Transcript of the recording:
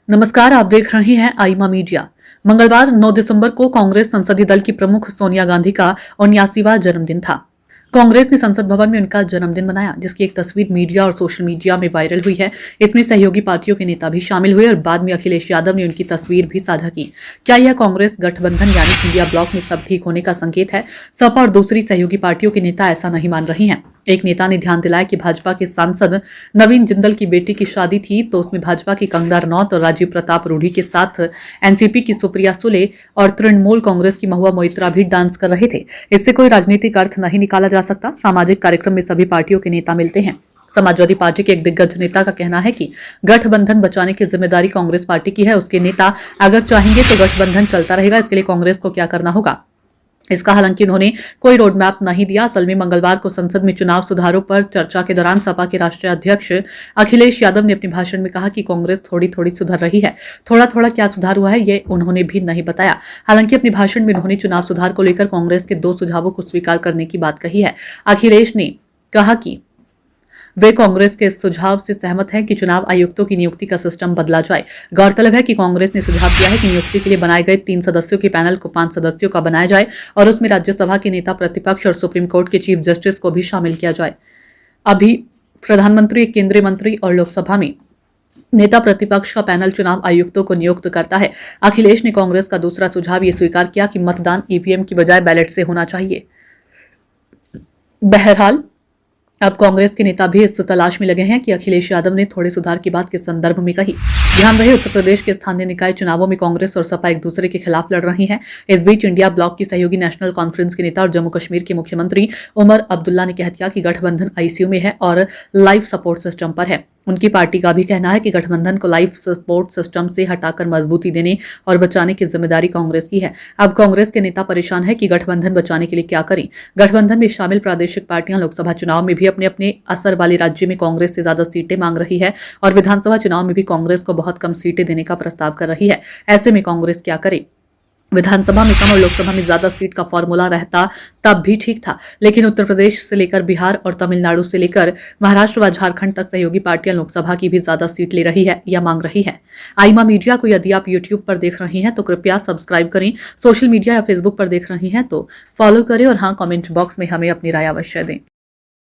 नमस्कार, आप देख रहे हैं आईमा मीडिया। मंगलवार 9 दिसंबर को कांग्रेस संसदीय दल की प्रमुख सोनिया गांधी का 79वां जन्मदिन था। कांग्रेस ने संसद भवन में उनका जन्मदिन मनाया, जिसकी एक तस्वीर मीडिया और सोशल मीडिया में वायरल हुई है। इसमें सहयोगी पार्टियों के नेता भी शामिल हुए और बाद में अखिलेश यादव ने उनकी तस्वीर भी साझा की। क्या यह कांग्रेस गठबंधन यानी इंडिया ब्लॉक में सब ठीक होने का संकेत है? सपा और दूसरी सहयोगी पार्टियों के नेता ऐसा नहीं मान रहे हैं। एक नेता ने ध्यान दिलाया कि भाजपा के सांसद नवीन जिंदल की बेटी की शादी थी, तो उसमें भाजपा की कंगना रनौत और राजीव प्रताप रूढ़ी के साथ एनसीपी की सुप्रिया सुले और तृणमूल कांग्रेस की महुआ मोइत्रा भी डांस कर रहे थे। इससे कोई राजनीतिक अर्थ नहीं निकाला जा सकता। सामाजिक कार्यक्रम में सभी पार्टियों के नेता मिलते हैं। समाजवादी पार्टी के एक दिग्गज नेता का कहना है कि गठबंधन बचाने की जिम्मेदारी कांग्रेस पार्टी की है। उसके नेता अगर चाहेंगे तो गठबंधन चलता रहेगा। इसके लिए कांग्रेस को क्या करना होगा, इसका हालांकि उन्होंने कोई रोड मैप नहीं दिया। असल में मंगलवार को संसद में चुनाव सुधारों पर चर्चा के दौरान सपा के राष्ट्रीय अध्यक्ष अखिलेश यादव ने अपने भाषण में कहा कि कांग्रेस थोड़ी थोड़ी सुधर रही है। थोड़ा थोड़ा क्या सुधार हुआ है, ये उन्होंने भी नहीं बताया। हालांकि अपने भाषण में उन्होंने चुनाव सुधार को लेकर कांग्रेस के 2 सुझावों को स्वीकार करने की बात कही है। अखिलेश ने कहा कि वे कांग्रेस के इस सुझाव से सहमत हैं कि चुनाव आयुक्तों की नियुक्ति का सिस्टम बदला जाए। गौरतलब है कि कांग्रेस ने सुझाव दिया है कि नियुक्ति के लिए बनाए गए 3 सदस्यों के पैनल को 5 सदस्यों का बनाया जाए और उसमें राज्यसभा के नेता, प्रतिपक्ष और सुप्रीम कोर्ट के चीफ जस्टिस को भी शामिल किया जाए। अभी प्रधानमंत्री, केंद्रीय मंत्री और लोकसभा में नेता प्रतिपक्ष का पैनल चुनाव आयुक्तों को नियुक्त करता है। अखिलेश ने कांग्रेस का दूसरा सुझाव ये स्वीकार किया कि मतदान ईवीएम की बजाय बैलेट से होना चाहिए। बहरहाल अब कांग्रेस के नेता भी इस तलाश में लगे हैं कि अखिलेश यादव ने थोड़े सुधार की बात किस संदर्भ में कही। ध्यान रहे, उत्तर प्रदेश के स्थानीय निकाय चुनावों में कांग्रेस और सपा एक दूसरे के खिलाफ लड़ रही हैं। इस बीच इंडिया ब्लॉक की सहयोगी नेशनल कॉन्फ्रेंस के नेता और जम्मू कश्मीर के मुख्यमंत्री उमर अब्दुल्ला ने कह दिया कि गठबंधन आईसीयू में है और लाइफ सपोर्ट सिस्टम पर है। उनकी पार्टी का भी कहना है कि गठबंधन को लाइफ सपोर्ट सिस्टम से हटाकर मजबूती देने और बचाने की जिम्मेदारी कांग्रेस की है। अब कांग्रेस के नेता परेशान है कि गठबंधन बचाने के लिए क्या करें। गठबंधन में शामिल प्रादेशिक पार्टियां लोकसभा चुनाव में भी अपने अपने असर वाले राज्य में कांग्रेस से ज्यादा सीटें मांग रही है और विधानसभा चुनाव में भी कांग्रेस को बहुत कम सीटें देने का प्रस्ताव कर रही है। ऐसे में कांग्रेस क्या करे? विधानसभा में कम और लोकसभा में ज्यादा सीट का फॉर्मूला रहता तब भी ठीक था, लेकिन उत्तर प्रदेश से लेकर बिहार और तमिलनाडु से लेकर महाराष्ट्र व झारखंड तक सहयोगी पार्टियां लोकसभा की भी ज्यादा सीट ले रही है या मांग रही है। आईमा मीडिया को यदि आप यूट्यूब पर देख रहे हैं तो कृपया सब्सक्राइब करें। सोशल मीडिया या फेसबुक पर देख रहे हैं तो फॉलो करें और हाँ, कमेंट बॉक्स में हमें अपनी राय अवश्य दें।